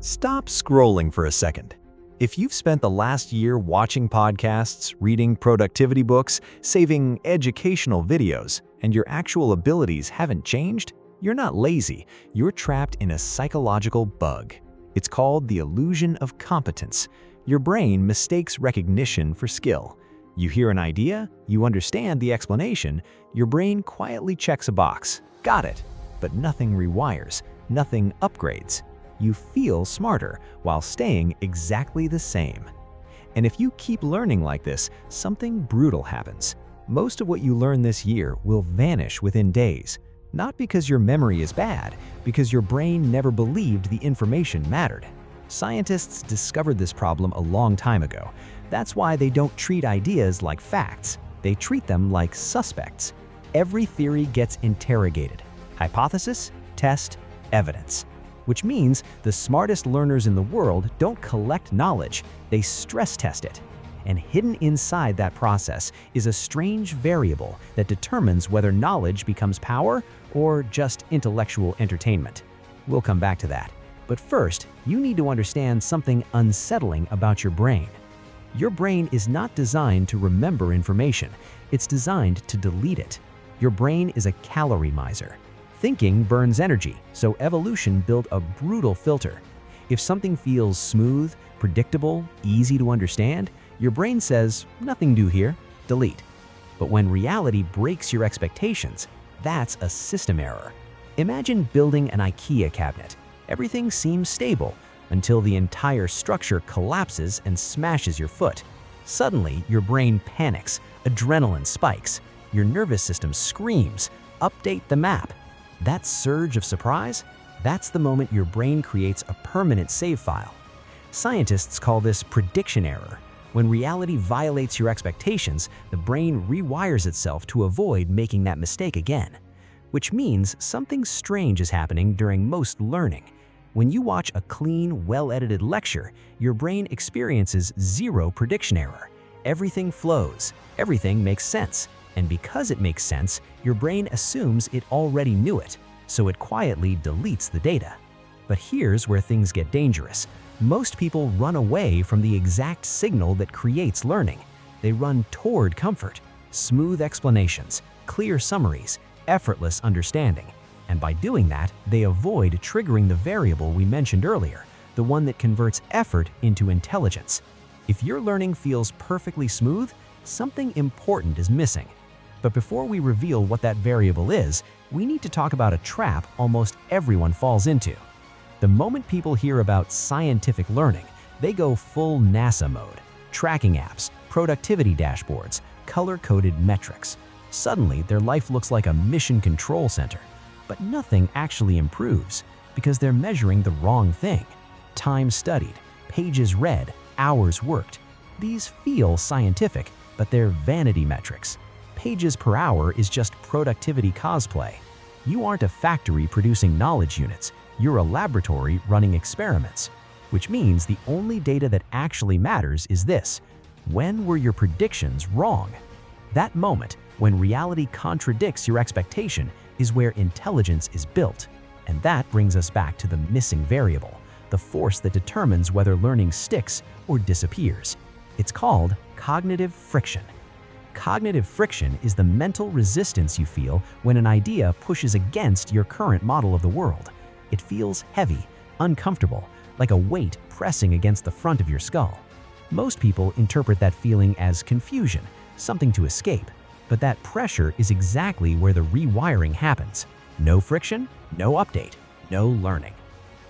Stop scrolling for a second. If you've spent the last year watching podcasts, reading productivity books, saving educational videos, and your actual abilities haven't changed, you're not lazy, you're trapped in a psychological bug. It's called the illusion of competence. Your brain mistakes recognition for skill. You hear an idea, you understand the explanation, your brain quietly checks a box. Got it. But nothing rewires, nothing upgrades. You feel smarter while staying exactly the same. And if you keep learning like this, something brutal happens. Most of what you learn this year will vanish within days. Not because your memory is bad, because your brain never believed the information mattered. Scientists discovered this problem a long time ago. That's why they don't treat ideas like facts. They treat them like suspects. Every theory gets interrogated. Hypothesis, test, evidence. Which means the smartest learners in the world don't collect knowledge, they stress test it. And hidden inside that process is a strange variable that determines whether knowledge becomes power or just intellectual entertainment. We'll come back to that. But first, you need to understand something unsettling about your brain. Your brain is not designed to remember information, it's designed to delete it. Your brain is a calorie miser. Thinking burns energy, so evolution built a brutal filter. If something feels smooth, predictable, easy to understand, your brain says, nothing new here, delete. But when reality breaks your expectations, that's a system error. Imagine building an IKEA cabinet. Everything seems stable until the entire structure collapses and smashes your foot. Suddenly, your brain panics, adrenaline spikes, your nervous system screams, update the map. That surge of surprise, that's the moment your brain creates a permanent save file. Scientists call this prediction error. When reality violates your expectations, the brain rewires itself to avoid making that mistake again. Which means something strange is happening during most learning. When you watch a clean, well-edited lecture, your brain experiences zero prediction error. Everything flows, everything makes sense. And because it makes sense, your brain assumes it already knew it, so it quietly deletes the data. But here's where things get dangerous. Most people run away from the exact signal that creates learning. They run toward comfort, smooth explanations, clear summaries, effortless understanding. And by doing that, they avoid triggering the variable we mentioned earlier, the one that converts effort into intelligence. If your learning feels perfectly smooth, something important is missing. But before we reveal what that variable is, we need to talk about a trap almost everyone falls into. The moment people hear about scientific learning, they go full NASA mode. Tracking apps, productivity dashboards, color-coded metrics. Suddenly, their life looks like a mission control center. But nothing actually improves because they're measuring the wrong thing. Time studied, pages read, hours worked. These feel scientific, but they're vanity metrics. Pages per hour is just productivity cosplay. You aren't a factory producing knowledge units, you're a laboratory running experiments. Which means the only data that actually matters is this: when were your predictions wrong? That moment, when reality contradicts your expectation, is where intelligence is built. And that brings us back to the missing variable, the force that determines whether learning sticks or disappears. It's called cognitive friction. Cognitive friction is the mental resistance you feel when an idea pushes against your current model of the world. It feels heavy, uncomfortable, like a weight pressing against the front of your skull. Most people interpret that feeling as confusion, something to escape. But that pressure is exactly where the rewiring happens. No friction, no update, no learning.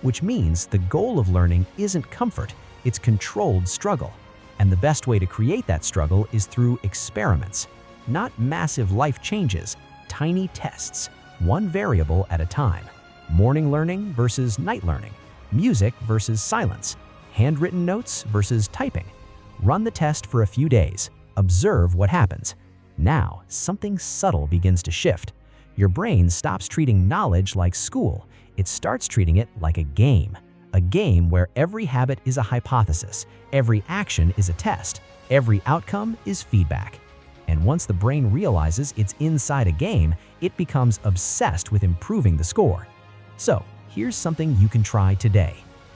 Which means the goal of learning isn't comfort, it's controlled struggle. And the best way to create that struggle is through experiments. Not massive life changes, tiny tests, one variable at a time. Morning learning versus night learning, music versus silence, handwritten notes versus typing. Run the test for a few days, observe what happens. Now, something subtle begins to shift. Your brain stops treating knowledge like school. It starts treating it like a game. A game where every habit is a hypothesis, every action is a test, every outcome is feedback. And once the brain realizes it's inside a game, it becomes obsessed with improving the score. So, here's something you can try today.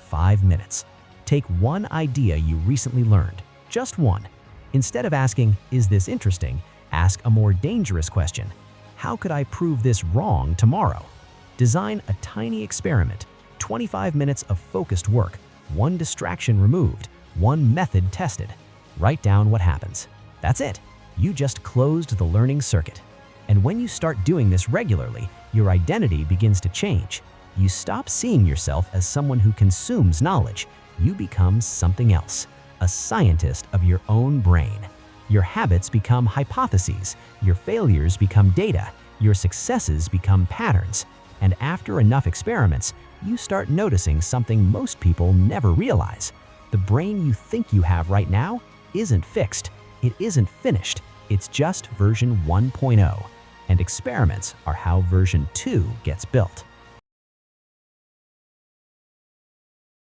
5 minutes. Take one idea you recently learned, just one. Instead of asking, "Is this interesting?" ask a more dangerous question. How could I prove this wrong tomorrow? Design a tiny experiment, 25 minutes of focused work, one distraction removed, one method tested. Write down what happens. That's it. You just closed the learning circuit. And when you start doing this regularly, your identity begins to change. You stop seeing yourself as someone who consumes knowledge. You become something else, a scientist of your own brain. Your habits become hypotheses, your failures become data, your successes become patterns. And after enough experiments, you start noticing something most people never realize. The brain you think you have right now isn't fixed. It isn't finished. It's just version 1.0. And experiments are how version 2 gets built.